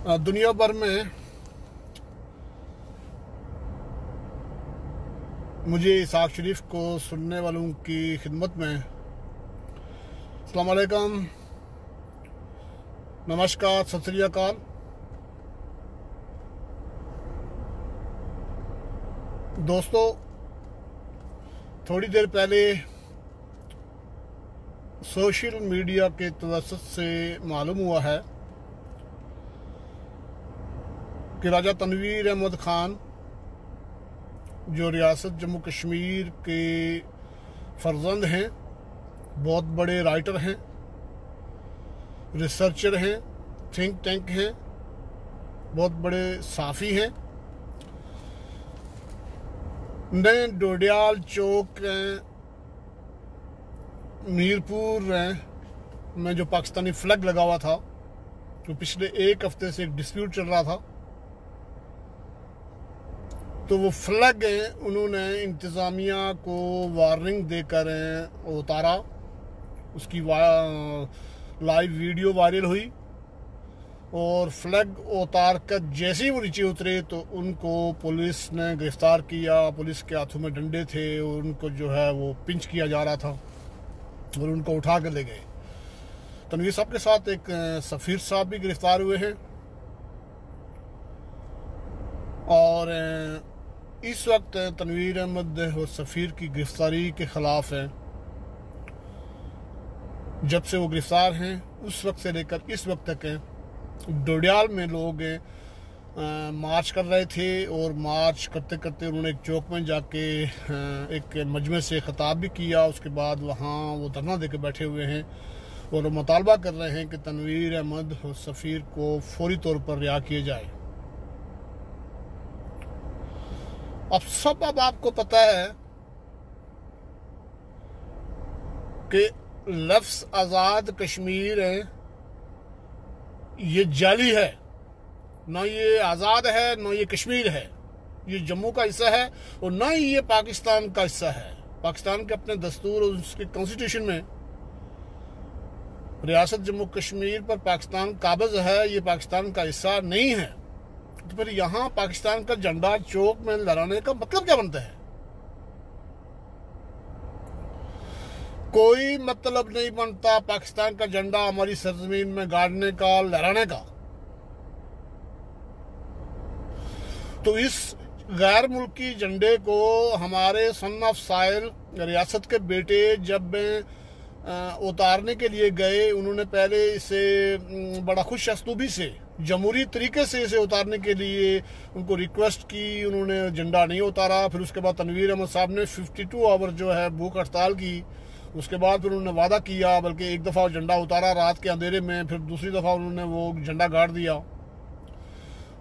दुनिया भर में मुझे इसाक शरीफ को सुनने वालों की खिदमत में अस्सलाम वालेकुम, नमस्कार, सत श्री अकाल। दोस्तों, थोड़ी देर पहले सोशल मीडिया के तवस्सुत से मालूम हुआ है कि राजा तनवीर अहमद खान, जो रियासत जम्मू कश्मीर के फर्जंद हैं, बहुत बड़े राइटर हैं, रिसर्चर हैं, थिंक टैंक हैं, बहुत बड़े साफ़ी हैं, ने डोडियाल चौक मीरपुर में जो पाकिस्तानी फ्लैग लगा हुआ था, जो पिछले एक हफ्ते से एक डिस्प्यूट चल रहा था, तो वो फ्लैग उन्होंने इंतज़ामिया को वार्निंग देकर उतारा। उसकी लाइव वीडियो वायरल हुई और फ्लैग उतार कर जैसे ही वो नीचे उतरे तो उनको पुलिस ने गिरफ्तार किया। पुलिस के हाथों में डंडे थे, उनको जो है वो पिंच किया जा रहा था और उनको उठा कर ले गए। तनवीर साहब के साथ एक सफ़ीर साहब भी गिरफ्तार हुए हैं और इस वक्त तनवीर अहमद और सफ़ीर की गिरफ्तारी के ख़िलाफ़ है। जब से वो गिरफ्तार हैं उस वक्त से लेकर इस वक्त तक डोडियाल में लोग मार्च कर रहे थे और मार्च करते करते उन्होंने एक चौक में जाके एक मजमे से ख़िताब भी किया। उसके बाद वहाँ वो धरना देकर बैठे हुए हैं और वो मुतालबा कर रहे हैं कि तनवीर अहमद और सफ़ीर को फौरी तौर पर रिहा किया जाए। अब आपको पता है कि लफ्ज़ आज़ाद कश्मीर है, ये जाली है, ना ये आज़ाद है ना ये कश्मीर है। ये जम्मू का हिस्सा है और ना ही ये पाकिस्तान का हिस्सा है। पाकिस्तान के अपने दस्तूर और उसके कॉन्स्टिट्यूशन में रियासत जम्मू कश्मीर पर पाकिस्तान काबिज है, ये पाकिस्तान का हिस्सा नहीं है। तो फिर यहाँ पाकिस्तान का झंडा चौक में लहराने का मतलब क्या बनता है? कोई मतलब नहीं बनता पाकिस्तान का झंडा हमारी सरजमीन में गाड़ने का, लहराने का। तो इस गैर मुल्की झंडे को हमारे सन ऑफ साइल रियासत के बेटे जब उतारने के लिए गए, उन्होंने पहले इसे बड़ा खुश असलूबी से, जमहूरी तरीके से इसे उतारने के लिए उनको रिक्वेस्ट की। उन्होंने झंडा नहीं उतारा। फिर उसके बाद तनवीर अहमद साहब ने 52 आवर जो है भूख हड़ताल की। उसके बाद फिर उन्होंने वादा किया, बल्कि एक दफ़ा झंडा उतारा रात के अंधेरे में, फिर दूसरी दफ़ा उन्होंने वो झंडा गाड़ दिया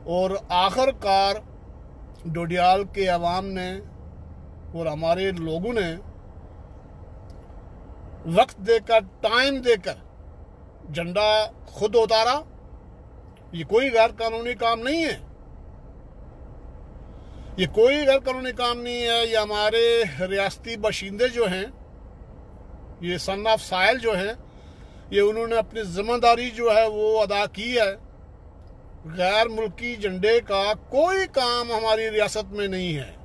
और आखिरकार डोडियाल के अवाम ने और हमारे लोगों ने वक्त देकर, टाइम देकर झंडा खुद उतारा। ये कोई गैर कानूनी काम नहीं है, ये कोई गैर कानूनी काम नहीं है। ये हमारे रियासती बाशिंदे जो हैं, ये सन ऑफ साइल जो हैं, ये उन्होंने अपनी जिम्मेदारी जो है वो अदा की है। गैर मुल्की झंडे का कोई काम हमारी रियासत में नहीं है,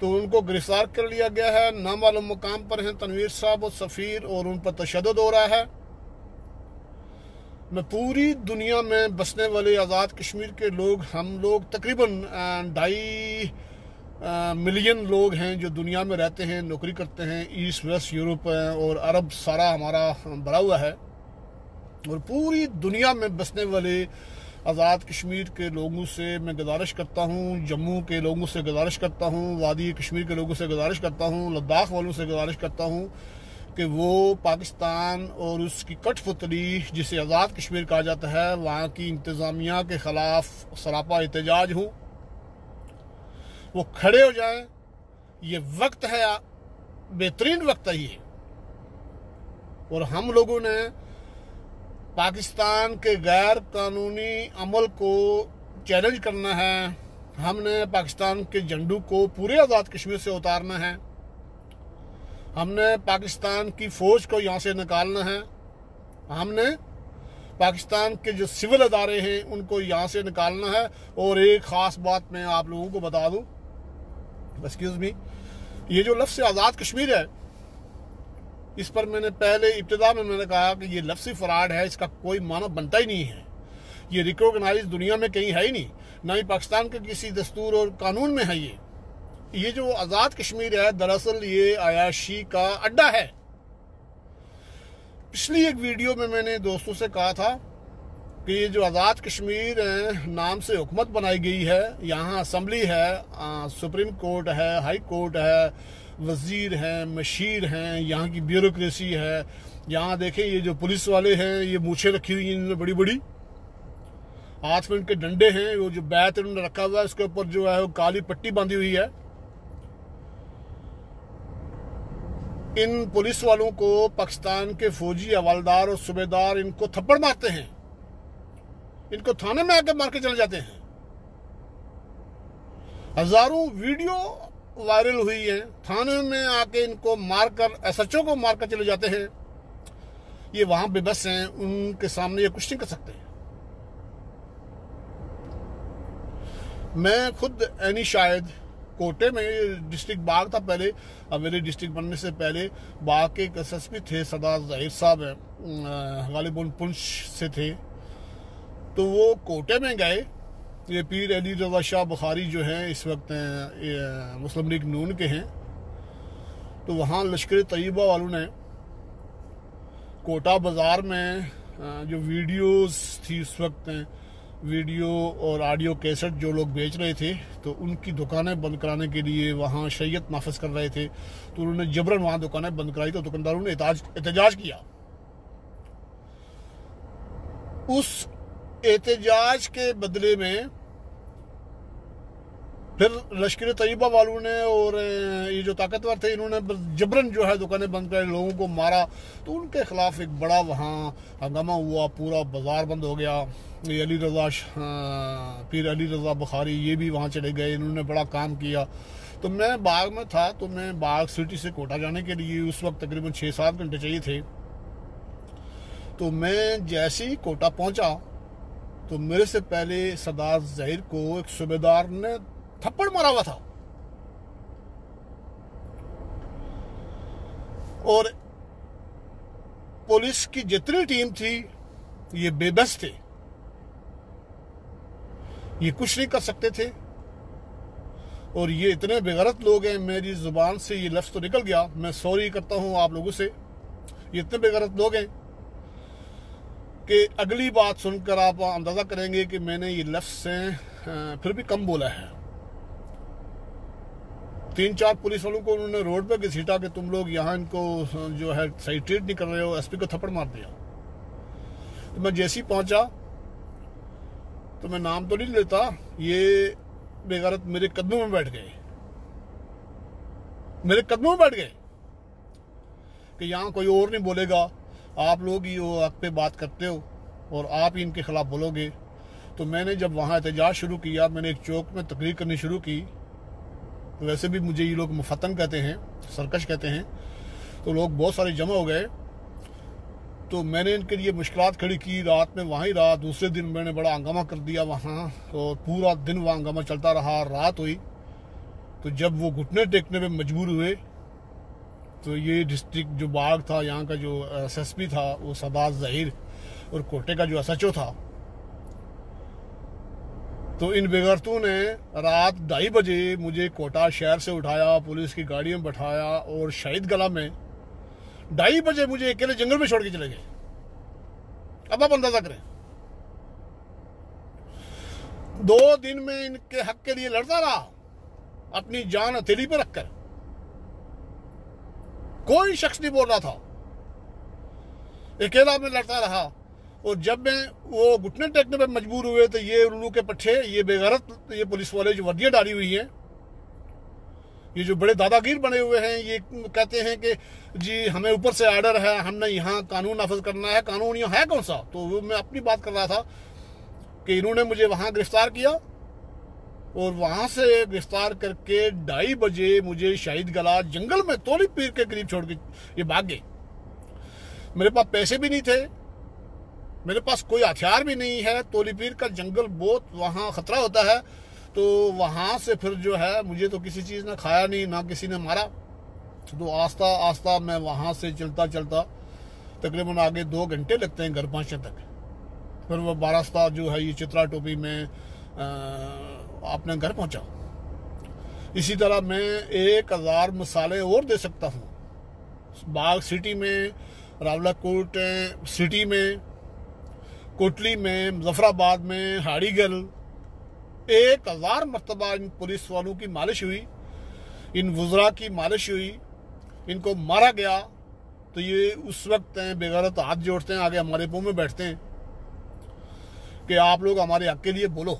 तो उनको गिरफ्तार कर लिया गया है। नामालूम मुकाम पर हैं तनवीर साहब और सफ़ीर और उन पर तशद्दुद हो रहा है। मैं पूरी दुनिया में बसने वाले आज़ाद कश्मीर के लोग, हम लोग तकरीबन 2.5 मिलियन लोग हैं जो दुनिया में रहते हैं, नौकरी करते हैं। ईस्ट वेस्ट यूरोप और अरब सारा हमारा भरा हुआ है और पूरी दुनिया में बसने वाले आज़ाद कश्मीर के लोगों से मैं गुजारिश करता हूँ, जम्मू के लोगों से गुजारिश करता हूँ, वादी कश्मीर के लोगों से गुजारिश करता हूँ, लद्दाख वालों से गुजारिश करता हूँ कि वो पाकिस्तान और उसकी कठपुतली जिसे आज़ाद कश्मीर कहा जाता है, वहाँ की इंतज़ामिया के ख़िलाफ़ सरापा एहतजाज हो, वो खड़े हो जाएं। ये वक्त है, बेहतरीन वक्त है ये। और हम लोगों ने पाकिस्तान के गैर कानूनी अमल को चैलेंज करना है। हमने पाकिस्तान के झंडू को पूरे आज़ाद कश्मीर से उतारना है। हमने पाकिस्तान की फ़ौज को यहाँ से निकालना है। हमने पाकिस्तान के जो सिविल अदारे हैं उनको यहाँ से निकालना है। और एक ख़ास बात मैं आप लोगों को बता दूँ, एक्सक्यूज़ मी, ये जो लफ्ज़ आज़ाद कश्मीर है, इस पर मैंने पहले इब्तिदा में मैंने कहा कि ये लफ्ज़ी फ़राड है, इसका कोई माना बनता ही नहीं है। ये रिकॉग्नाइज दुनिया में कहीं है ही नहीं, ना ही पाकिस्तान के किसी दस्तूर और कानून में है। ये जो आज़ाद कश्मीर है, दरअसल ये अयाशी का अड्डा है। पिछली एक वीडियो में मैंने दोस्तों से कहा था कि ये जो आज़ाद कश्मीर नाम से हुकूमत बनाई गई है, यहाँ असम्बली है, सुप्रीम कोर्ट है, हाई कोर्ट है, वज़ीर हैं, मशीर हैं, यहाँ की ब्यूरोक्रेसी है। यहाँ देखें ये जो पुलिस वाले हैं, ये मूछें रखी हुई हैं इन्होंने बड़ी बड़ी, हाथ में इनके डंडे हैं, वो जो बैत इन्होंने रखा हुआ है उसके ऊपर जो है वो काली पट्टी बांधी हुई है। इन पुलिस वालों को पाकिस्तान के फौजी हवलदार और सूबेदार इनको थप्पड़ मारते हैं, इनको थाने में आकर मार के चले जाते हैं। हजारों वीडियो वायरल हुई है, थाने में आके इनको मारकर, एसएचओ को मारकर चले जाते हैं। ये वहां बेबस हैं, उनके सामने ये कुछ नहीं कर सकते। मैं खुद एनी शायद कोटे में डिस्ट्रिक्ट बाग था पहले, अवेली डिस्ट्रिक्ट बनने से पहले बाग के एक एसएसपी थे, सरदार ज़हीर साहब हैं, गालिबन पुंछ से थे। तो वो कोटे में गए, ये पीर अली रज़ा शाह बुखारी जो हैं इस वक्त मुस्लिम लीग नून के हैं। तो वहाँ लश्कर तैयबा वालों ने कोटा बाज़ार में जो वीडियोस थी उस वक्त, वीडियो और ऑडियो कैसेट जो लोग बेच रहे थे, तो उनकी दुकानें बंद कराने के लिए वहाँ शरीयत नाफिज कर रहे थे। तो उन्होंने जबरन वहाँ दुकानें बंद कराई। तो दुकानदारों ने एहतजाज किया। उस एहतजाज के बदले में फिर लश्कर तैयबा वालों ने और ये जो ताकतवर थे इन्होंने जबरन जो है दुकानें बंद कराई, लोगों को मारा। तो उनके खिलाफ एक बड़ा वहाँ हंगामा हुआ, पूरा बाजार बंद हो गया। ये अली रज़ा पीर अली रज़ा बुखारी ये भी वहाँ चले गए, इन्होंने बड़ा काम किया। तो मैं बाग में था, तो मैं बाग सिटी से कोटा जाने के लिए उस वक्त तकरीबन 6-7 घंटे चाहिए थे। तो मैं जैसे ही कोटा पहुँचा तो मेरे से पहले सरदार ज़हीर को एक सूबेदार ने थप्पड़ मारा हुआ था और पुलिस की जितनी टीम थी ये बेबस थे, ये कुछ नहीं कर सकते थे। और ये इतने बेगैरत लोग हैं, मेरी जुबान से ये लफ्ज़ तो निकल गया, मैं सॉरी करता हूं आप लोगों से। ये इतने बेगैरत लोग हैं कि अगली बात सुनकर आप अंदाज़ा करेंगे कि मैंने ये लफ्ज़ से फिर भी कम बोला है। 3-4 पुलिस वालों को उन्होंने रोड पे घसीटा कि तुम लोग यहाँ इनको जो है सही ट्रीट नहीं कर रहे हो, एसपी को थप्पड़ मार दिया। तो मैं जैसे ही पहुंचा, तो मैं नाम तो नहीं लेता, ये बेगैरत मेरे कदमों में बैठ गए, मेरे कदमों में बैठ गए कि यहाँ कोई और नहीं बोलेगा, आप लोग ही वो हक पे बात करते हो और आप ही इनके खिलाफ बोलोगे। तो मैंने जब वहाँ एहतजाज शुरू किया, मैंने एक चौक में तकरीर करनी शुरू की। तो वैसे भी मुझे ये लोग मुफत्तन कहते हैं, सरकश कहते हैं। तो लोग बहुत सारे जमा हो गए। तो मैंने इनके लिए मुश्किलात खड़ी की, रात में वहाँ ही रहा। दूसरे दिन मैंने बड़ा हंगामा कर दिया वहाँ, और पूरा दिन वहाँ हंगामा चलता रहा। रात हुई तो जब वो घुटने टेकने में मजबूर हुए, तो ये डिस्ट्रिक्ट जो बाग था, यहाँ का जो एसएसपी था वो सरदार ज़हीर, और कोटे का जो एसएचओ था, तो इन बेगैरतों ने रात 2:30 बजे मुझे कोटा शहर से उठाया, पुलिस की गाड़ी में बैठाया और शहीद गला में 2:30 बजे मुझे अकेले जंगल में छोड़ के चले गए। अब आप अंदाजा करें, 2 दिन में इनके हक के लिए लड़ता रहा, अपनी जान हथेली पे रखकर। कोई शख्स नहीं बोल रहा था, अकेला मैं लड़ता रहा। और जब मैं वो घुटने टेकने पे मजबूर हुए, तो ये उल्लू के पट्टे, ये बेगैरत, ये पुलिस वाले जो वर्दियां डाली हुई हैं, ये जो बड़े दादागीर बने हुए हैं, ये कहते हैं कि जी हमें ऊपर से आर्डर है, हमने यहाँ कानून नाफिज करना है। कानून यहाँ है कौन सा? तो वो मैं अपनी बात कर रहा था कि इन्होंने मुझे वहाँ गिरफ्तार किया, और वहाँ से गिरफ्तार करके 2:30 बजे मुझे शहीद गला जंगल में तोली पीर के करीब छोड़ के ये भाग गए। मेरे पास पैसे भी नहीं थे, मेरे पास कोई हथियार भी नहीं है। तोलीपीर का जंगल बहुत वहाँ खतरा होता है, तो वहाँ से फिर जो है मुझे तो किसी चीज़ ने खाया नहीं, ना किसी ने मारा। तो आस्ता आस्ता मैं वहाँ से चलता चलता तकरीबन आगे 2 घंटे लगते हैं घर पहुँचने तक। फिर वो बारास्ता जो है ये चित्रा टोपी में अपने घर पहुँचा। इसी तरह मैं 1000 मिसालें और दे सकता हूँ। बाग सिटी में, रावलाकोट सिटी में, कोटली में, मुजफ्फराबाद में, हाड़ीगल 1000 मरतबा इन पुलिस वालों की मालिश हुई, इन वुज़रा की मालिश हुई, इनको मारा गया। तो ये उस वक्त बेगैरत हाथ जोड़ते हैं, आगे हमारे मुंह में बैठते हैं कि आप लोग हमारे हक के लिए बोलो।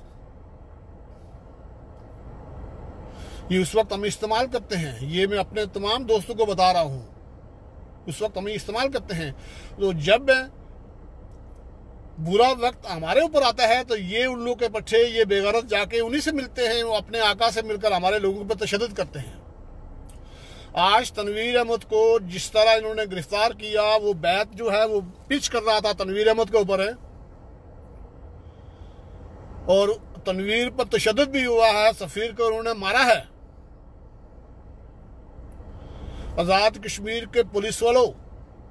ये उस वक्त हम इस्तेमाल करते हैं, ये मैं अपने तमाम दोस्तों को बता रहा हूँ, उस वक्त हम इस्तेमाल करते हैं। तो जब बुरा वक्त हमारे ऊपर आता है तो ये उल्लू के पट्टे, ये बेगैरत जाके उन्हीं से मिलते हैं, वो अपने आका से मिलकर हमारे लोगों पर तशद्दुद करते हैं। आज तनवीर अहमद को जिस तरह इन्होंने गिरफ्तार किया, वो बैत जो है वो पिच कर रहा था तनवीर अहमद के ऊपर है, और तनवीर पर तशद्दुद भी हुआ है, सफीर को उन्होंने मारा है। आज़ाद कश्मीर के पुलिस वालों,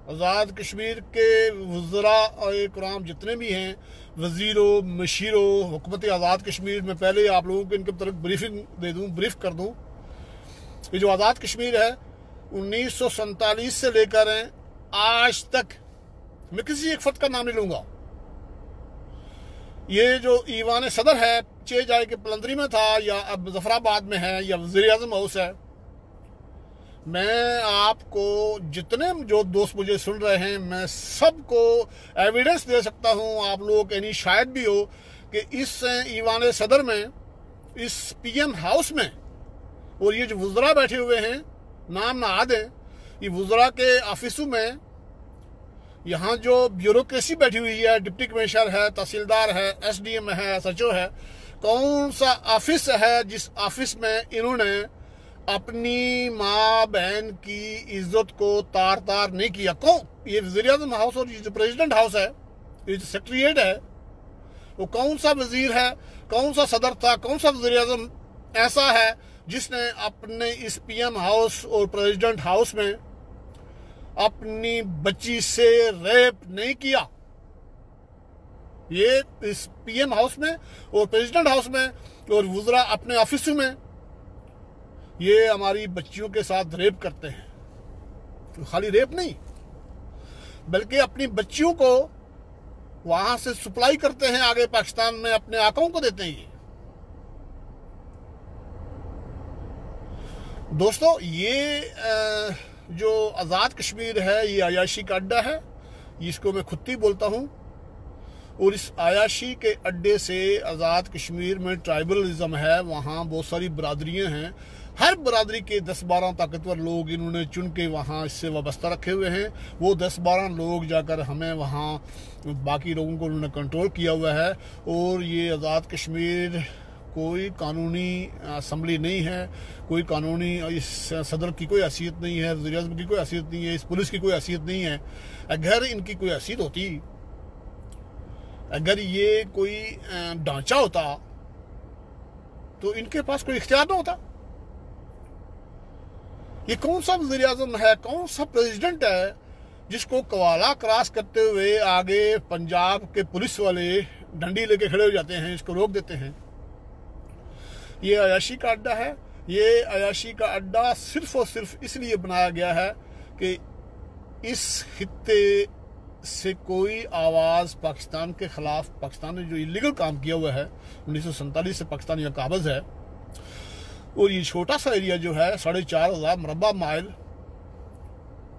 आज़ाद कश्मीर के वज़रा और कराम जितने भी हैं, वज़ीरों, मशीरों, हुकूमत आज़ाद कश्मीर में, पहले आप लोगों को इनके तरफ ब्रीफिंग दे दूँ, ब्रीफ कर दूँ। ये जो आज़ाद कश्मीर है 1947 से लेकर आज तक, मैं किसी एक फर्द का नाम नहीं लूँगा, ये जो ईवान सदर है चे जाए के पलंदरी में था, या अब मुजफ्फराबाद में है, या वज़ीर आज़म हाउस है, मैं आपको जितने जो दोस्त मुझे सुन रहे हैं, मैं सबको एविडेंस दे सकता हूं। आप लोग यानी शायद भी हो कि इस ईवान सदर में, इस पीएम हाउस में, और ये जो वुज़रा बैठे हुए हैं, नाम ना आ दें, ये वुज़रा के ऑफिसों में यहाँ जो ब्यूरोक्रेसी बैठी हुई है, डिप्टी कमिश्नर है, तहसीलदार है, एसडीएम है, सचिव है, कौन सा ऑफिस है जिस ऑफिस में इन्होंने अपनी माँ बहन की इज्जत को तार तार नहीं किया? कौन? ये वज़ीर आज़म हाउस और ये जो प्रेसिडेंट हाउस है, ये जो सेक्रेटरीट है, वो कौन सा वजीर है, कौन सा सदर था, कौन सा वज़ीर आज़म ऐसा है जिसने अपने इस पीएम हाउस और प्रेसिडेंट हाउस में अपनी बच्ची से रेप नहीं किया? ये इस पीएम हाउस में और प्रेसिडेंट हाउस में और वुज़रा अपने ऑफिसों में ये हमारी बच्चियों के साथ रेप करते हैं। तो खाली रेप नहीं, बल्कि अपनी बच्चियों को वहां से सप्लाई करते हैं, आगे पाकिस्तान में अपने आकाओं को देते हैं। ये दोस्तों, ये जो आज़ाद कश्मीर है, ये अयाशी का अड्डा है, इसको मैं खुत्ती बोलता हूँ। और इस अयाशी के अड्डे से आज़ाद कश्मीर में ट्राइबलिज्म है, वहाँ बहुत सारी बरादरियाँ हैं, हर बरादरी के 10-12 ताकतवर लोग इन्होंने चुन के वहाँ इससे वाबस्ता रखे हुए हैं। वो 10-12 लोग जाकर हमें वहाँ बाकी लोगों को उन्होंने कंट्रोल किया हुआ है। और ये आज़ाद कश्मीर कोई कानूनी असम्बली नहीं है, कोई कानूनी इस सदर की कोई हैसियत नहीं है, वज़ीर आज़म की कोई हैसियत नहीं है, इस पुलिस की कोई हैसियत नहीं है। अगर इनकी कोई हैसियत होती, अगर ये कोई ढांचा होता, तो इनके पास कोई इख्तियार ना होता। ये कौन सा वज़ीर आज़म है, कौन सा प्रेसिडेंट है जिसको कवाला क्रॉस करते हुए आगे पंजाब के पुलिस वाले डंडी लेके खड़े हो जाते हैं, इसको रोक देते हैं? ये अयाशी का अड्डा है। ये अयाशी का अड्डा सिर्फ और सिर्फ इसलिए बनाया गया है कि इस खित्ते से कोई आवाज़ पाकिस्तान के खिलाफ, पाकिस्तान ने जो इलीगल काम किया हुआ है 1947 से पाकिस्तान का काबज़ है, और ये छोटा सा एरिया जो है 4500 मरबा माइल,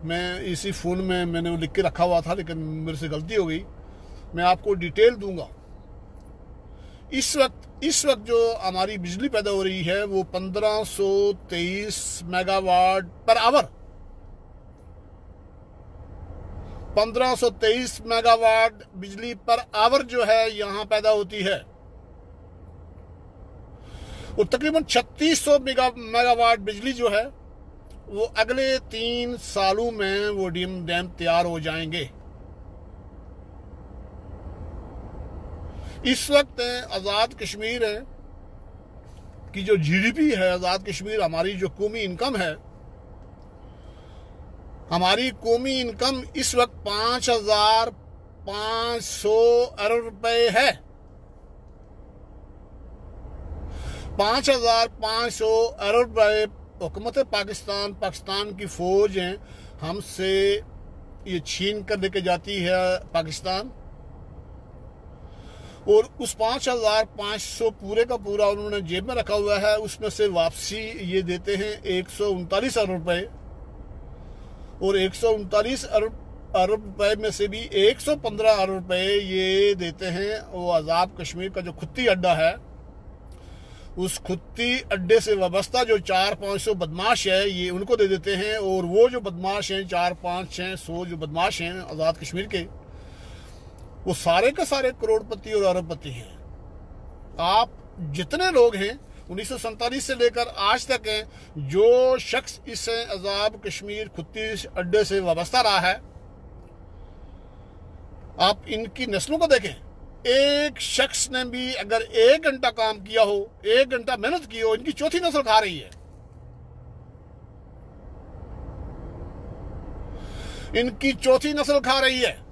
मैं इसी फ़ोन में मैंने वो लिख के रखा हुआ था, लेकिन मेरे से गलती हो गई, मैं आपको डिटेल दूंगा। इस वक्त जो हमारी बिजली पैदा हो रही है वो 1523 मेगावाट पर आवर, 1523 मेगावाट बिजली पर आवर जो है यहाँ पैदा होती है। और तकरीबन 3600 मेगावाट बिजली जो है वो अगले 3 सालों में वो डैम तैयार हो जाएंगे। इस वक्त आज़ाद कश्मीर की जो जीडीपी है, आज़ाद कश्मीर हमारी जो कौमी इनकम है, हमारी कौमी इनकम इस वक्त 5,500 अरब रुपए है। 5,500 अरब रुपए हुकूमत पाकिस्तान की फौज है हमसे ये छीन कर लेके जाती है पाकिस्तान, और उस 5,500 पूरे का पूरा उन्होंने जेब में रखा हुआ है। उसमें से वापसी ये देते हैं 139 अरब रुपए, और 139 अरब रुपए में से भी 115 अरब रुपए ये देते हैं वो आज़ाद कश्मीर का जो खुत्ती अड्डा है, उस खुत्ती अड्डे से वाबस्ता जो 400-500 बदमाश है ये उनको दे देते हैं। और वो जो बदमाश हैं 400-500 जो बदमाश हैं आज़ाद कश्मीर के, वो सारे के सारे करोड़पति और अरबपति हैं। आप जितने लोग हैं 1947 से लेकर आज तक हैं, जो शख्स इस आज़ाद कश्मीर खुत्ती अड्डे से वाबस्ता रहा है, आप इनकी नस्लों को देखें। एक शख्स ने भी अगर 1 घंटा काम किया हो, 1 घंटा मेहनत की हो, इनकी चौथी नस्ल खा रही है। इनकी चौथी नस्ल खा रही है।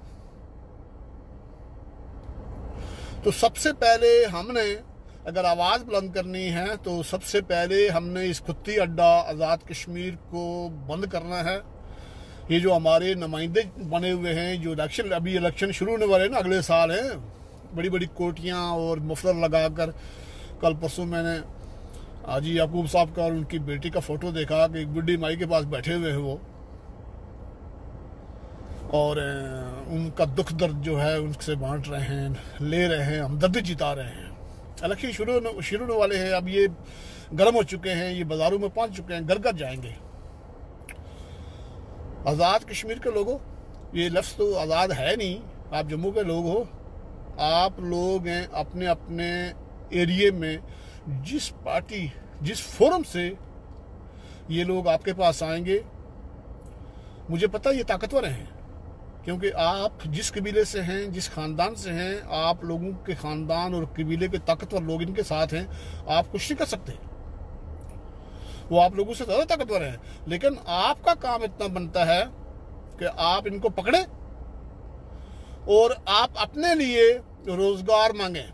तो सबसे पहले हमने अगर आवाज बुलंद करनी है तो सबसे पहले हमने इस खुत्ती अड्डा आज़ाद कश्मीर को बंद करना है। ये जो हमारे नुमाइंदे बने हुए हैं, जो अभी इलेक्शन शुरू होने वाले हैं ना, अगले साल हैं, बड़ी बड़ी कोटियां और मफलर लगाकर, कल परसों मैंने हाजी याकूब साहब का और उनकी बेटी का फोटो देखा कि एक बुढ़ी माई के पास बैठे हुए हैं वो, और उनका दुख दर्द जो है उनसे बांट रहे हैं, ले रहे हैं, हमदर्दी जिता रहे हैं। इलेक्शन शुरू होने वाले हैं, अब ये गर्म हो चुके हैं, ये बाजारों में पहुंच चुके हैं, घर घर जाएंगे। आज़ाद कश्मीर के लोगों, ये लफ्ज़ तो आज़ाद है नहीं, आप जम्मू के लोग हो, आप लोग हैं अपने अपने एरिए में जिस पार्टी जिस फोरम से ये लोग आपके पास आएंगे, मुझे पता ये ताकतवर हैं, क्योंकि आप जिस कबीले से हैं, जिस खानदान से हैं, आप लोगों के खानदान और कबीले के ताकतवर लोग इनके साथ हैं, आप कुछ नहीं कर सकते, वो आप लोगों से ज़्यादा ताकतवर हैं। लेकिन आपका काम इतना बनता है कि आप इनको पकड़े और आप अपने लिए रोजगार मांगे,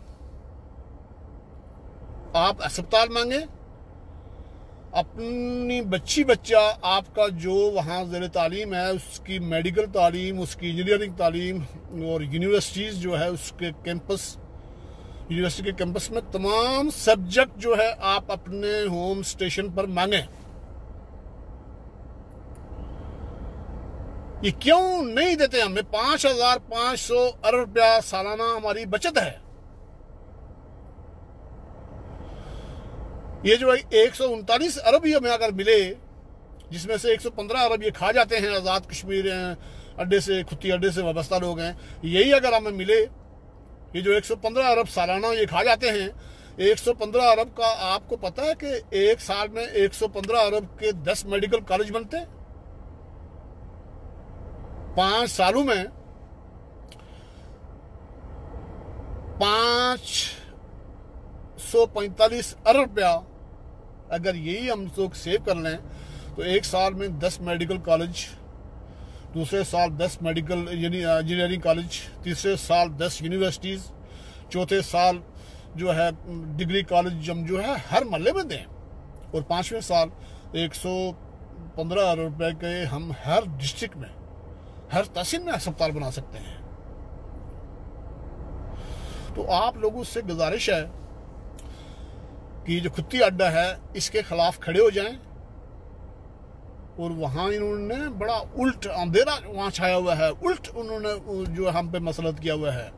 आप अस्पताल मांगे, अपनी बच्चा आपका जो वहाँ ज़ेर तालीम है उसकी मेडिकल तालीम, उसकी इंजीनियरिंग तालीम, और यूनिवर्सिटीज़ जो है उसके कैंपस, यूनिवर्सिटी के कैंपस में तमाम सब्जेक्ट जो है आप अपने होम स्टेशन पर मांगे। ये क्यों नहीं देते हमें? 5,500 अरब रुपया सालाना हमारी बचत है। ये जो 139 अरब ही हमें अगर मिले, जिसमें से 115 अरब ये खा जाते हैं आज़ाद कश्मीर अड्डे से, खुत्ती अड्डे से वाबस्ता लोग हैं, यही अगर हमें मिले, ये जो 115 अरब सालाना ये खा जाते हैं, 115 अरब का आपको पता है कि एक साल में 115 अरब के 10 मेडिकल कॉलेज बनते हैं। 5 सालों में 545 अरब रुपया अगर यही हम लोग सेव कर लें तो एक साल में 10 मेडिकल कॉलेज, दूसरे साल 10 मेडिकल इंजीनियरिंग कॉलेज, तीसरे साल 10 यूनिवर्सिटीज़, चौथे साल जो है डिग्री कॉलेज हम जो है हर महल्ले में दें, और 5वें साल 115 अरब रुपए के हम हर डिस्ट्रिक्ट में, हर तहसील में अस्पताल बना सकते हैं। तो आप लोगों से गुजारिश है कि जो खुत्ती अड्डा है इसके खिलाफ खड़े हो जाएं, और वहाँ इन्होंने बड़ा उल्ट अंधेरा वहाँ छाया हुआ है, उल्ट उन्होंने जो हम पे मसलत किया हुआ है।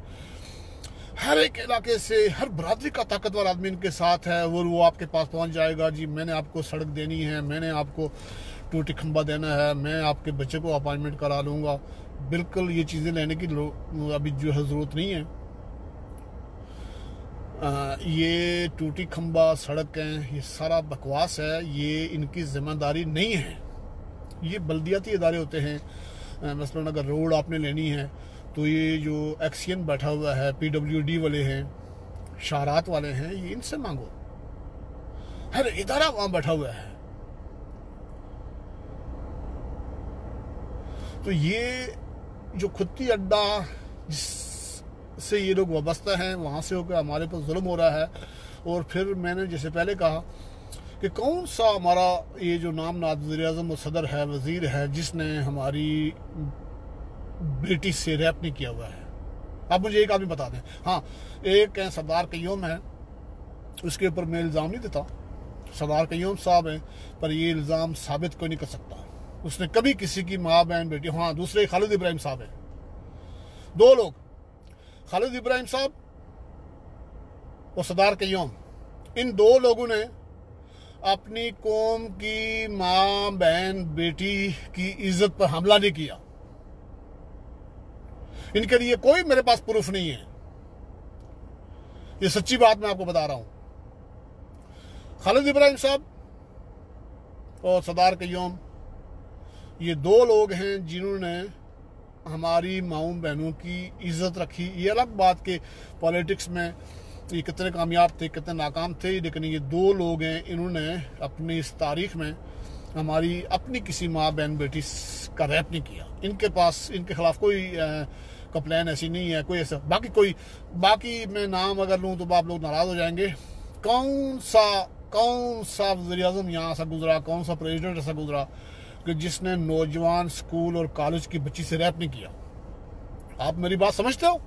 हर एक इलाके से हर बरादरी का ताकतवर आदमी इनके साथ है, वो आपके पास पहुँच जाएगा, जी मैंने आपको सड़क देनी है, मैंने आपको टूटी खंबा देना है, मैं आपके बच्चे को अपॉइंटमेंट करा लूँगा। बिल्कुल ये चीज़ें लेने की अभी जो है ज़रूरत नहीं है। ये टूटी खंबा सड़कें, ये सारा बकवास है, ये इनकी जिम्मेदारी नहीं है। ये बल्दियाती इदारे होते हैं। मसलन अगर रोड आपने लेनी है तो ये जो एक्सियन बैठा हुआ है, PWD वाले हैं, शारात वाले हैं, ये इनसे मांगो। हर इदारा वहां बैठा हुआ है। तो ये जो खुत्ती अड्डा जिससे ये लोग वाबस्ता हैं, वहां से होकर हमारे पर जुल्म हो रहा है। और फिर मैंने जैसे पहले कहा कि कौन सा हमारा ये जो नामनाद वज़ीर-ए-आज़म और सदर है, वजीर है, जिसने हमारी बेटी से रैप नहीं किया हुआ है। आप मुझे एक आदमी बता दें। हाँ, एक सरदार कय्यूम है, उसके ऊपर मैं इल्ज़ाम नहीं देता, सरदार कय्यूम साहब हैं, पर ये इल्ज़ाम साबित कोई नहीं कर सकता उसने कभी किसी की माँ बहन बेटी। हाँ, दूसरे खालिद इब्राहिम साहब हैं, दो लोग, खालिद इब्राहिम साहब और सरदार कय्यूम। इन दो लोगों ने अपनी कौम की माँ बहन बेटी की इज्जत पर हमला नहीं किया। इनके लिए कोई मेरे पास प्रूफ नहीं है, ये सच्ची बात मैं आपको बता रहा हूं। खालिद इब्राहिम साहब और सरदार कय्यूम, ये दो लोग हैं जिन्होंने हमारी माँओं बहनों की इज्जत रखी। ये अलग बात के पॉलिटिक्स में ये कितने कामयाब थे, कितने नाकाम थे, लेकिन ये दो लोग हैं, इन्होंने अपनी इस तारीख में हमारी अपनी किसी माँ बहन बेटी का रैप नहीं किया। इनके पास, इनके खिलाफ कोई कंप्लेन ऐसी नहीं है, कोई ऐसा। बाकी मैं नाम अगर लूँ तो आप लोग नाराज हो जाएंगे। कौन सा वज़ीर-ए-आज़म यहाँ से गुजरा, कौन सा प्रेसिडेंट ऐसा गुजरा कि जिसने नौजवान स्कूल और कॉलेज की बच्ची से रैप नहीं किया? आप मेरी बात समझते हो?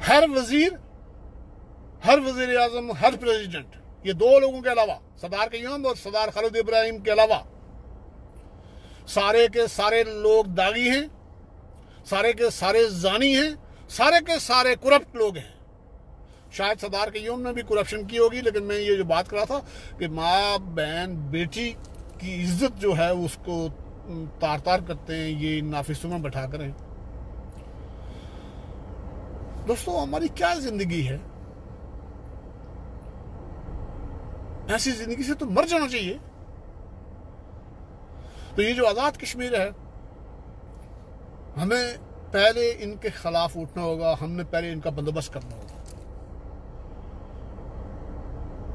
हर वज़ीर-ए-आज़म, हर प्रेसिडेंट, ये दो लोगों के अलावा, सरदार कय्यूम और सरदार खालिद इब्राहिम के अलावा, सारे के सारे लोग दागी हैं, सारे के सारे जानी हैं, सारे के सारे करप्ट लोग हैं। शायद सरदार कय्यूम ने भी करप्शन की होगी, लेकिन मैं ये जो बात कर रहा था कि माँ बहन बेटी की इज्जत जो है उसको तार तार करते हैं ये नाफिसों में बैठा कर। दोस्तों, हमारी क्या जिंदगी है? ऐसी जिंदगी से तो मर जाना चाहिए। तो ये जो आज़ाद कश्मीर है, हमें पहले इनके खिलाफ उठना होगा, हमने पहले इनका बंदोबस्त करना होगा।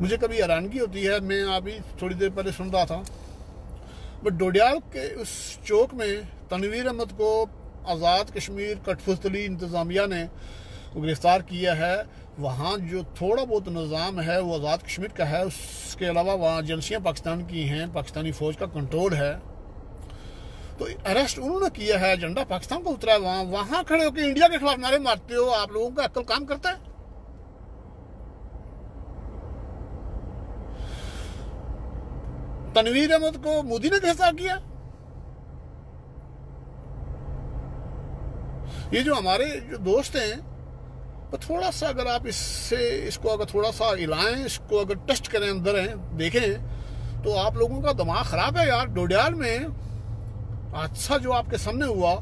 मुझे कभी हैरानगी होती है, मैं अभी थोड़ी देर पहले सुन रहा था, बट डोडियाल के उस चौक में तनवीर अहमद को आज़ाद कश्मीर कठपुतली इंतज़ामिया ने गिरफ्तार किया है। वहाँ जो थोड़ा बहुत निज़ाम है वो आज़ाद कश्मीर का है, उसके अलावा वहाँ एजेंसियाँ पाकिस्तान की हैं, पाकिस्तानी फ़ौज का कंट्रोल है। तो अरेस्ट उन्होंने किया है, झंडा पाकिस्तान का उतरा है। वहाँ खड़े होकर इंडिया के खिलाफ नारे मारते हो। आप लोगों का अक्ल काम करता है? तनवीर अहमद को मोदी ने गिरफ्तार किया। ये जो हमारे जो दोस्त हैं, तो थोड़ा सा अगर आप इसको अगर थोड़ा सा हिलाएं, इसको अगर टेस्ट करें, अंदर हैं, देखें, तो आप लोगों का दिमाग खराब है यार। डोडियाल में हादसा जो आपके सामने हुआ,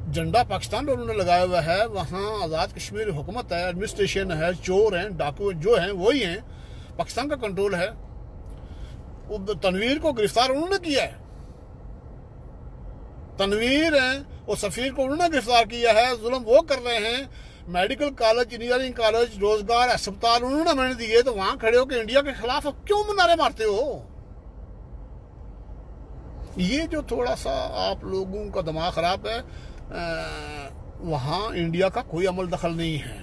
झंडा पाकिस्तान पर उन्होंने लगाया हुआ है, वहाँ आज़ाद कश्मीर हुकूमत है, एडमिनिस्ट्रेशन है, चोर हैं, डाकू जो हैं वही हैं, पाकिस्तान का कंट्रोल है। तनवीर को गिरफ्तार उन्होंने किया है, तनवीर हैं और सफीर को उन्होंने गिरफ्तार किया है। जुल्म वो कर रहे हैं। मेडिकल कॉलेज, इंजीनियरिंग कॉलेज, रोजगार, अस्पताल उन्होंने मैंने दिए, तो वहां खड़े होकर इंडिया के खिलाफ क्यों नारे मारते हो? ये जो थोड़ा सा आप लोगों का दिमाग खराब है, वहाँ इंडिया का कोई अमल दखल नहीं है।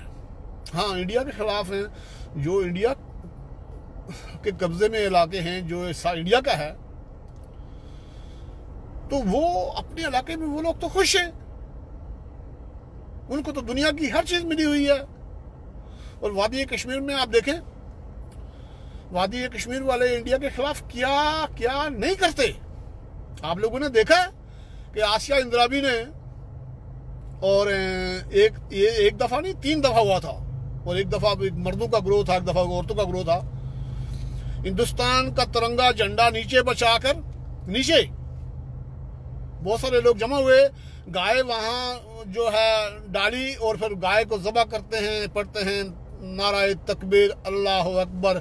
हाँ, इंडिया के खिलाफ हैं, जो इंडिया के कब्जे में इलाके हैं, जो इंडिया का है, तो वो अपने इलाके में वो लोग तो खुश हैं, उनको तो दुनिया की हर चीज मिली हुई है। और वादी कश्मीर में आप देखें, वादी कश्मीर वाले इंडिया के खिलाफ क्या क्या नहीं करते। आप लोगों ने देखा है कि आसिया इंद्राबी ने, और एक दफा नहीं 3 दफा हुआ था, और एक दफा मर्दों का ग्रोह था, एक दफा औरतों का ग्रोह था। हिंदुस्तान का तिरंगा झंडा नीचे बचाकर, नीचे बहुत सारे लोग जमा हुए, गाय वहां जो है डाली, और फिर गाय को ज़बह करते हैं, पढ़ते हैं नाराए तकबीर, अल्लाह अकबर,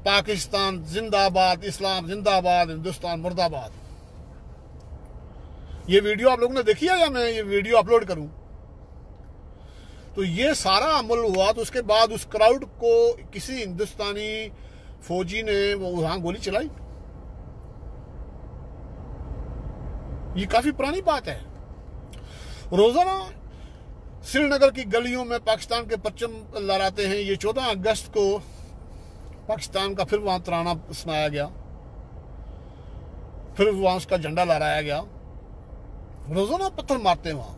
पाकिस्तान जिंदाबाद, इस्लाम जिंदाबाद, हिंदुस्तान मुर्दाबाद। ये वीडियो आप लोगों ने देखी है या मैं ये वीडियो अपलोड करूं? तो ये सारा अमल हुआ, तो उसके बाद उस क्राउड को किसी हिंदुस्तानी फौजी ने वो वहां गोली चलाई। ये काफी पुरानी बात है। रोजाना श्रीनगर की गलियों में पाकिस्तान के परचम लहराते हैं। ये 14 अगस्त को पाकिस्तान का फिर वहां तराना सुनाया गया, फिर वहां उसका झंडा लहराया गया। रोजाना पत्थर मारते हैं वहां।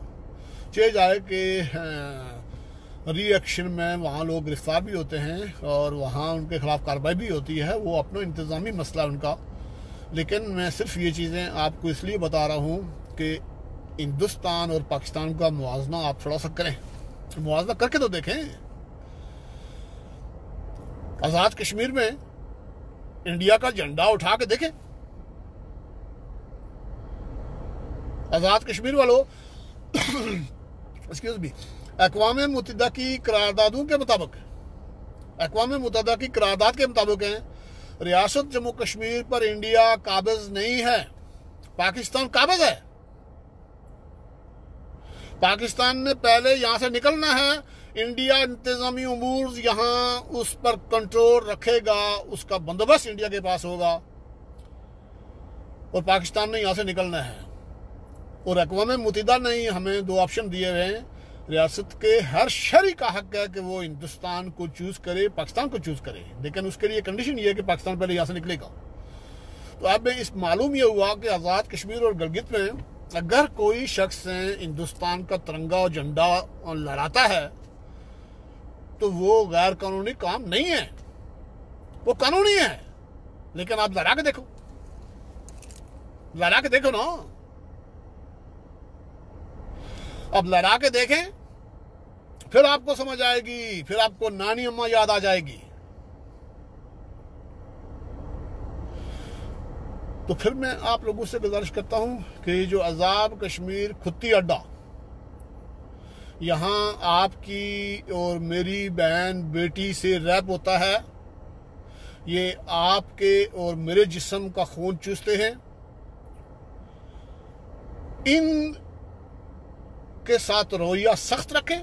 चेज आए कि रिएक्शन में वहाँ लोग गिरफ्तार भी होते हैं और वहाँ उनके खिलाफ कार्रवाई भी होती है। वो अपना इंतज़ामी मसला उनका। लेकिन मैं सिर्फ ये चीज़ें आपको इसलिए बता रहा हूँ कि हिंदुस्तान और पाकिस्तान का मुआवजा आप थोड़ा सा करें, मुआवजा करके तो देखें। आज़ाद कश्मीर में इंडिया का झंडा उठा के देखें। आज़ाद कश्मीर वालों एक्सक्यूज मी, अक़वाम मुत्तहिदा की करारदादों के मुताबिक, अक़वाम मुत्तहिदा की करारदाद के मुताबिक है, रियासत जम्मू कश्मीर पर इंडिया काबिज नहीं है, पाकिस्तान काबिज है। पाकिस्तान ने पहले यहां से निकलना है। इंडिया इंतजामी उमूर यहां उस पर कंट्रोल रखेगा, उसका बंदोबस्त इंडिया के पास होगा और पाकिस्तान ने यहां से निकलना है। और अक़वाम मुत्तहिदा ने हमें 2 ऑप्शन दिए हुए हैं। रियासत के हर शहरी का हक है कि वो हिंदुस्तान को चूज करे, पाकिस्तान को चूज करे, लेकिन उसके लिए कंडीशन ये है कि पाकिस्तान पहले यहां से निकलेगा। तो अब इस मालूम यह हुआ कि आज़ाद कश्मीर और गिलगित में अगर कोई शख्स हिंदुस्तान का तिरंगा और झंडा लहराता है तो वो गैर कानूनी काम नहीं है, वो कानूनी है। लेकिन आप लहरा के देखो, लहरा के देखो ना। अब लहरा के देखें, फिर आपको समझ आएगी, फिर आपको नानी अम्मा याद आ जाएगी। तो फिर मैं आप लोगों से गुजारिश करता हूं कि जो आज़ाद कश्मीर खुत्ती अड्डा, यहां आपकी और मेरी बहन बेटी से रैप होता है, ये आपके और मेरे जिस्म का खून चूसते हैं। इन के साथ रवैया सख्त रखें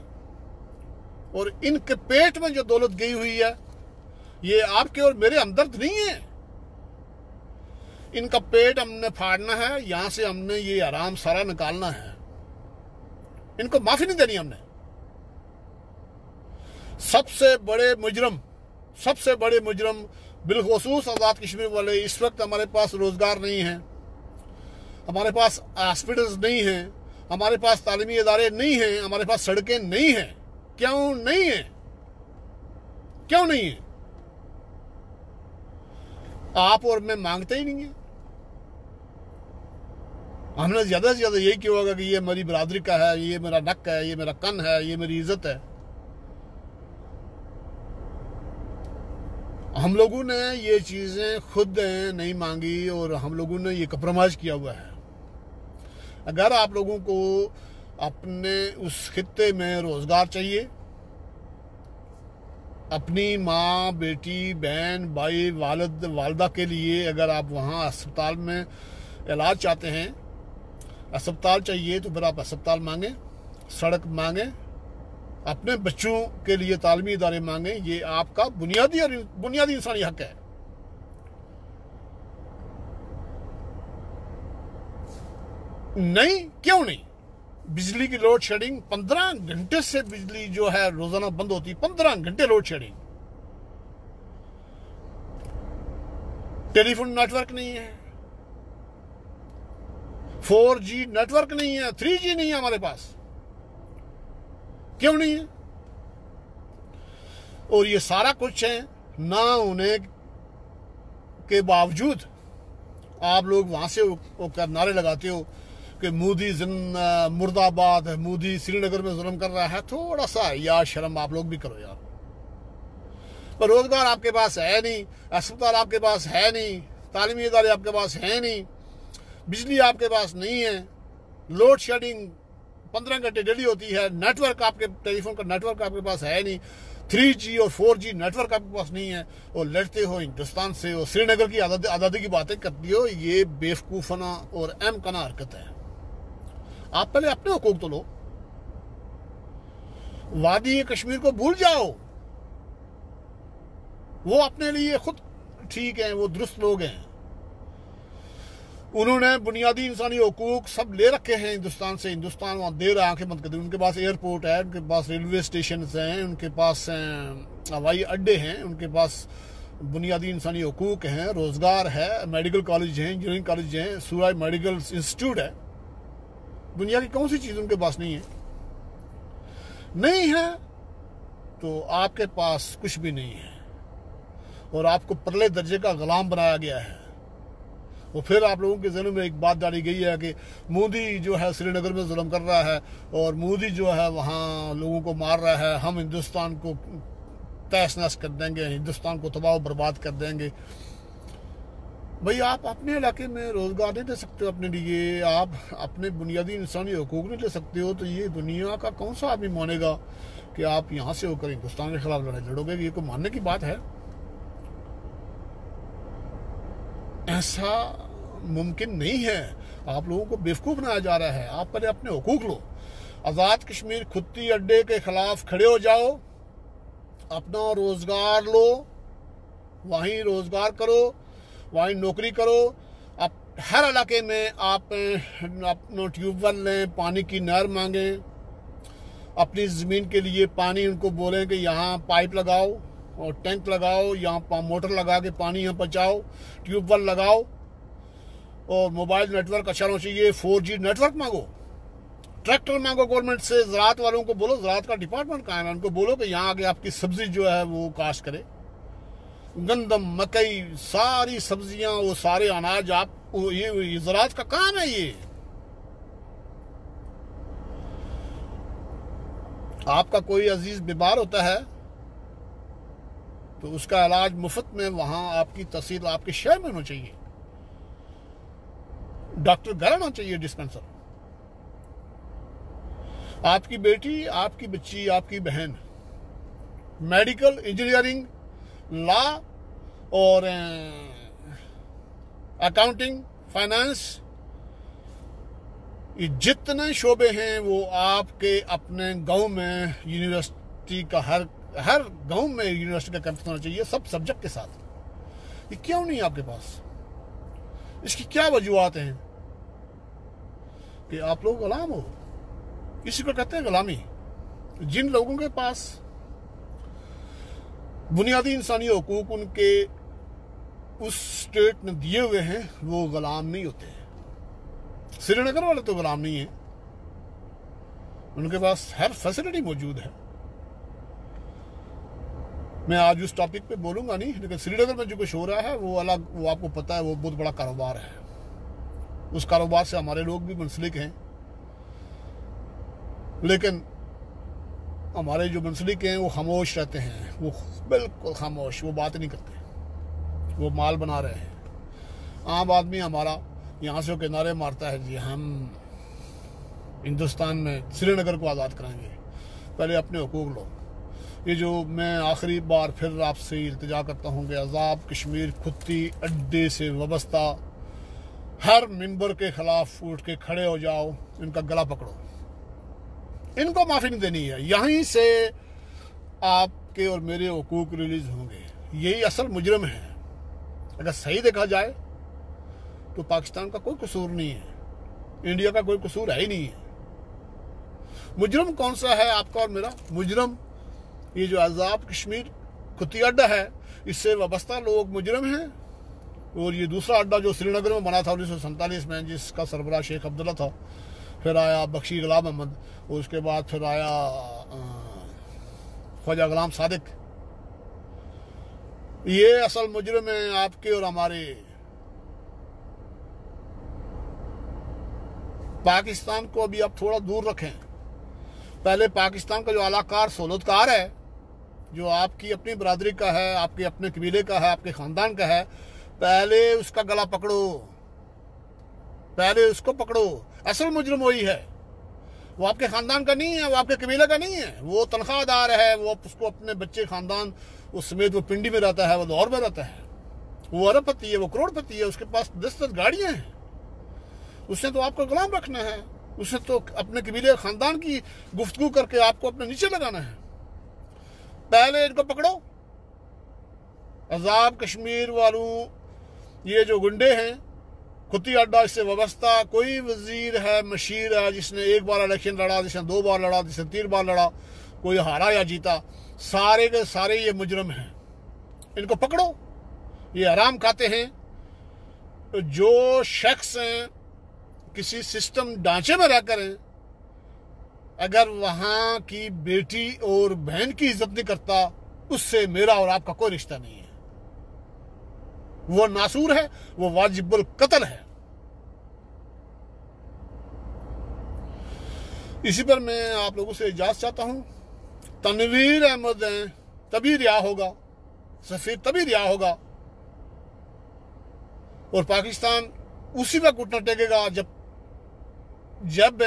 और इनके पेट में जो दौलत गई हुई है, ये आपके और मेरे हमदर्द नहीं है। इनका पेट हमने फाड़ना है, यहां से हमने ये आराम सारा निकालना है। इनको माफी नहीं देनी हमने। सबसे बड़े मुजरम बिलखुसूस आज़ाद कश्मीर वाले। इस वक्त हमारे पास रोजगार नहीं है, हमारे पास हॉस्पिटल्स नहीं है, हमारे पास तालीमी इदारे नहीं हैं, हमारे पास सड़कें नहीं हैं। क्यों नहीं है? क्यों नहीं है? आप और मैं मांगते ही नहीं है। हमने ज्यादा से ज्यादा यही क्यों होगा कि ये मेरी बरादरी का है, ये मेरा नक है, ये मेरा कन है, ये मेरी इज्जत है। हम लोगों ने ये चीजें खुद नहीं मांगी और हम लोगों ने ये कंप्रोमाइज किया हुआ है। अगर आप लोगों को अपने उस खित्ते में रोजगार चाहिए, अपनी माँ, बेटी, बहन, भाई, वालिद, वालदा के लिए अगर आप वहाँ अस्पताल में इलाज चाहते हैं, अस्पताल चाहिए, तो फिर आप अस्पताल मांगे, सड़क मांगे, अपने बच्चों के लिए तालीमी इदारे मांगे। ये आपका बुनियादी इंसानी हक है। नहीं, क्यों नहीं? बिजली की लोड शेडिंग 15 घंटे से बिजली जो है रोजाना बंद होती है। 15 घंटे लोड शेडिंग। टेलीफोन नेटवर्क नहीं है, 4G नेटवर्क नहीं है, 3G नहीं है हमारे पास। क्यों नहीं है? और ये सारा कुछ है ना होने के बावजूद आप लोग वहां से नारे लगाते हो कि मोदी मुर्दाबाद है, मोदी श्रीनगर में जुल्म कर रहा है। थोड़ा सा यार शर्म आप लोग भी करो यार। पर रोजगार आपके पास है नहीं, अस्पताल आपके पास है नहीं, तालीमी इदारे आपके पास है नहीं, बिजली आपके पास नहीं है, लोड शेडिंग 15 घंटे डेली होती है, नेटवर्क आपके टेलीफोन का नेटवर्क आपके पास है नहीं, 3G और 4G नेटवर्क आपके पास नहीं है, और लड़ते हो हिंदुस्तान से और श्रीनगर की आज़ादी की बातें करती हो। ये बेवकूफना और अहमकना हरकत है। आप पहले अपने हुकूक तो लो, वादी कश्मीर को भूल जाओ। वो अपने लिए खुद ठीक हैं, वो दुरुस्त लोग हैं। उन्होंने बुनियादी इंसानी हकूक सब ले रखे हैं हिंदुस्तान से। हिंदुस्तान वहाँ दे रहा है, आंखें बंद कर दी। उनके पास एयरपोर्ट है, उनके पास रेलवे स्टेशन हैं, उनके पास हवाई अड्डे हैं, उनके पास बुनियादी इंसानी हकूक हैं, रोजगार है, मेडिकल कॉलेज हैं, इंजीनियरिंग कॉलेज हैं, सूरज मेडिकल इंस्टीट्यूट है। दुनिया की कौन सी चीज़ उनके पास नहीं है? नहीं है तो आपके पास कुछ भी नहीं है, और आपको परले दर्जे का गुलाम बनाया गया है। और फिर आप लोगों के ज़हन में एक बात डाली गई है कि मोदी जो है श्रीनगर में जुल्म कर रहा है और मोदी जो है वहाँ लोगों को मार रहा है, हम हिंदुस्तान को तहस नहस कर देंगे, हिंदुस्तान को तबाह बर्बाद कर देंगे। भाई आप अपने इलाके में रोज़गार नहीं दे सकते हो अपने लिए, आप अपने बुनियादी इंसानी हकूक नहीं ले सकते हो, तो ये दुनिया का कौन सा आदमी मानेगा कि आप यहाँ से होकर हिंदुस्तान के खिलाफ लड़ाई लड़ोगे? ये कोई मानने की बात है? ऐसा मुमकिन नहीं है। आप लोगों को बेवकूफ़ बनाया जा रहा है। आप पहले अपने हकूक लो। आज़ाद कश्मीर खुदती अड्डे के खिलाफ खड़े हो जाओ, अपना रोज़गार लो, वहीं रोज़गार करो, वहीं नौकरी करो। आप हर इलाके में आप अपना ट्यूबवेल लें, पानी की नहर मांगें, अपनी ज़मीन के लिए पानी उनको बोलें कि यहाँ पाइप लगाओ और टैंक लगाओ, यहाँ मोटर लगा के पानी यहाँ पहुँचाओ, ट्यूबवेल लगाओ, और मोबाइल नेटवर्क अच्छा होना चाहिए, 4G नेटवर्क मांगो, ट्रैक्टर मांगो गवर्नमेंट से। ज़राअत वालों को बोलो, ज़राअत का डिपार्टमेंट कहाँ है, उनको बोलो कि यहाँ आगे आपकी सब्जी जो है वो काश्त करे। गंदम, मकई, सारी सब्जियां, वो सारे अनाज आप, ये ज़राअत का काम है। ये आपका कोई अजीज बीमार होता है तो उसका इलाज मुफ्त में वहां आपकी तहसील, आपके शहर में होना चाहिए। डॉक्टर घर होना चाहिए, डिस्पेंसर। आपकी बेटी, आपकी बच्ची, आपकी बहन मेडिकल, इंजीनियरिंग, लॉ और अकाउंटिंग, फाइनेंस, ये जितने शोबे हैं वो आपके अपने गांव में यूनिवर्सिटी का, हर गांव में यूनिवर्सिटी का कैंपस होना चाहिए, सब सब्जेक्ट के साथ। ये क्यों नहीं है आपके पास? इसकी क्या वजूहत हैं? कि आप लोग गुलाम हो। इसी को कहते हैं गुलामी। जिन लोगों के पास बुनियादी इंसानी हकूक उनके उस स्टेट ने दिए हुए हैं, वो गुलाम नहीं होते। श्रीनगर वाले तो गुलाम नहीं है, उनके पास हर फैसिलिटी मौजूद है। मैं आज उस टॉपिक पे बोलूंगा नहीं, लेकिन श्रीनगर में जो कुछ हो रहा है वो अलग, वो आपको पता है, वो बहुत बड़ा कारोबार है। उस कारोबार से हमारे लोग भी मुंसलिक हैं, लेकिन हमारे जो मुंसलिक हैं वो खामोश रहते हैं, वो बिल्कुल खामोश, वो बात नहीं करते, वो माल बना रहे हैं। आम आदमी हमारा यहाँ से किनारे मारता है, जी हम हिंदुस्तान में श्रीनगर को आज़ाद कराएंगे, पहले अपने हुकूक लो। ये जो मैं आखिरी बार फिर आपसे इल्तिजा करता हूँ कि आज़ाद कश्मीर खुदती अड्डे से वाबस्ता हर मेंबर के खिलाफ उठ के खड़े हो जाओ, इनका गला पकड़ो, इनको माफ़ी नहीं देनी है। यहीं से आपके और मेरे हुकूक रिलीज होंगे। यही असल मुजरिम है। अगर सही देखा जाए तो पाकिस्तान का कोई कसूर नहीं है, इंडिया का कोई कसूर है ही नहीं है। मुजरिम कौन सा है आपका और मेरा? मुजरिम ये जो आज़ाद कश्मीर खुदती अड्डा है, इससे वाबस्ता लोग मुजरिम हैं। और ये दूसरा अड्डा जो श्रीनगर में बना था 1947 में, जिसका सरबराह शेख अब्दुल्ला था, फिर आया बख्शी गुलाम अहमद, और उसके बाद फिर आया ख्वाजा गुलाम सादिक। ये असल मुजरिम है आपके और हमारे। पाकिस्तान को अभी आप थोड़ा दूर रखें। पहले पाकिस्तान का जो आलाकार सहूलतकार है, जो आपकी अपनी बरादरी का है, आपके अपने कबीले का है, आपके खानदान का है, पहले उसका गला पकड़ो, पहले उसको पकड़ो। असल मुजरिम वही है, वो आपके खानदान का नहीं है, वो आपके कबीले का नहीं है, वो तनख्वाहदार है, वो उसको अपने बच्चे खानदान उस समेत वो पिंडी में रहता है, वो लाहौर में रहता है, वो अरबपति है, वो करोड़पति है, उसके पास 10-10 गाड़ियां हैं। उसने तो आपको गुलाम रखना है। उसे तो अपने कबीले खानदान की गुफ्तगू करके आपको अपने नीचे लगाना है। पहले इनको पकड़ो। आज़ाद कश्मीर वालों, ये जो गुंडे हैं, खुती अड्डा इससे वाबस्ता कोई वजीर है, मशीर है, जिसने एक बार इलेक्शन लड़ा, जिसने 2 बार लड़ा, जिसने 3 बार लड़ा, कोई हारा या जीता, सारे के सारे ये मुजरम हैं। इनको पकड़ो। ये हराम खाते हैं। जो शख्स हैं किसी सिस्टम ढांचे में रहकर हैं, अगर वहां की बेटी और बहन की इज्जत नहीं करता, उससे मेरा और आपका कोई रिश्ता नहीं है। वो नासूर है, वो वाजिबुल कत्ल है। इसी पर मैं आप लोगों से इजाजत चाहता हूं। तनवीर अहमद हैं, तभी रिहा होगा, सफीर तभी रिहा होगा, और पाकिस्तान उसी वक्त उठना टेकेगा जब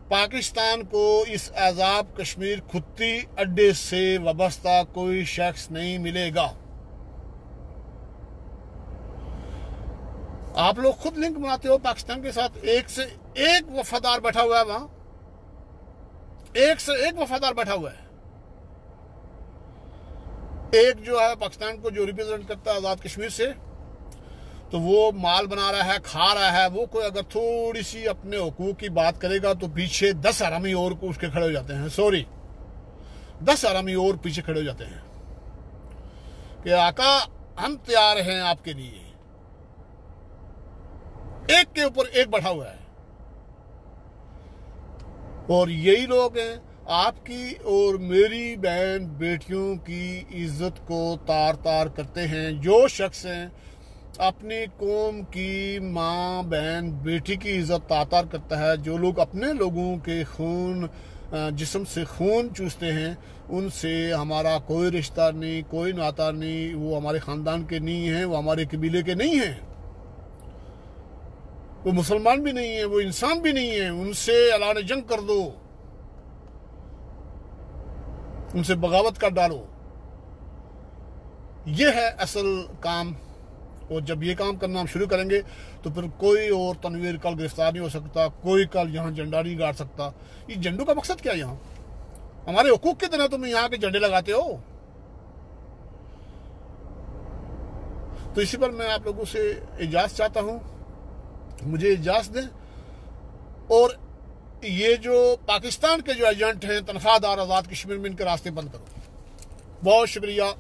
पाकिस्तान को इस आज़ाद कश्मीर खुती अड्डे से वाबस्ता कोई शख्स नहीं मिलेगा। आप लोग खुद लिंक बनाते हो पाकिस्तान के साथ, एक से एक वफादार बैठा हुआ है वहां, एक से एक वफादार बैठा हुआ है। एक जो है पाकिस्तान को जो रिप्रेजेंट करता है आज़ाद कश्मीर से, तो वो माल बना रहा है, खा रहा है। वो कोई अगर थोड़ी सी अपने हुकूक की बात करेगा तो पीछे 10 हरामी और को उसके खड़े हो जाते हैं। 10 हरामी और पीछे खड़े हो जाते हैं कि आका हम तैयार हैं आपके लिए। एक के ऊपर एक बैठा हुआ है, और यही लोग हैं आपकी और मेरी बहन बेटियों की इज्जत को तार तार करते हैं। जो शख्स हैं अपनी कौम की माँ बहन बेटी की इज्जत तार तार करता है, जो लोग अपने लोगों के खून जिस्म से खून चूसते हैं, उनसे हमारा कोई रिश्ता नहीं, कोई नाता नहीं। वो हमारे ख़ानदान के नहीं हैं, वो हमारे कबीले के नहीं हैं, वो मुसलमान भी नहीं है, वो इंसान भी नहीं है। उनसे ऐलान जंग कर दो, उनसे बगावत कर डालो। ये है असल काम। और जब ये काम करना हम शुरू करेंगे तो फिर कोई और तनवीर कल गिरफ्तार नहीं हो सकता, कोई कल यहाँ झंडा नहीं गाड़ सकता। ये झंडों का मकसद क्या है? यहाँ हमारे हुकूक की तरह तुम यहाँ के झंडे लगाते हो। तो इसी पर मैं आप लोगों से इजाजत चाहता हूँ, मुझे इजाजत दें। और ये जो पाकिस्तान के जो एजेंट हैं, तनख्वाहदार, आज़ाद कश्मीर में इनके रास्ते बंद करो। बहुत शुक्रिया।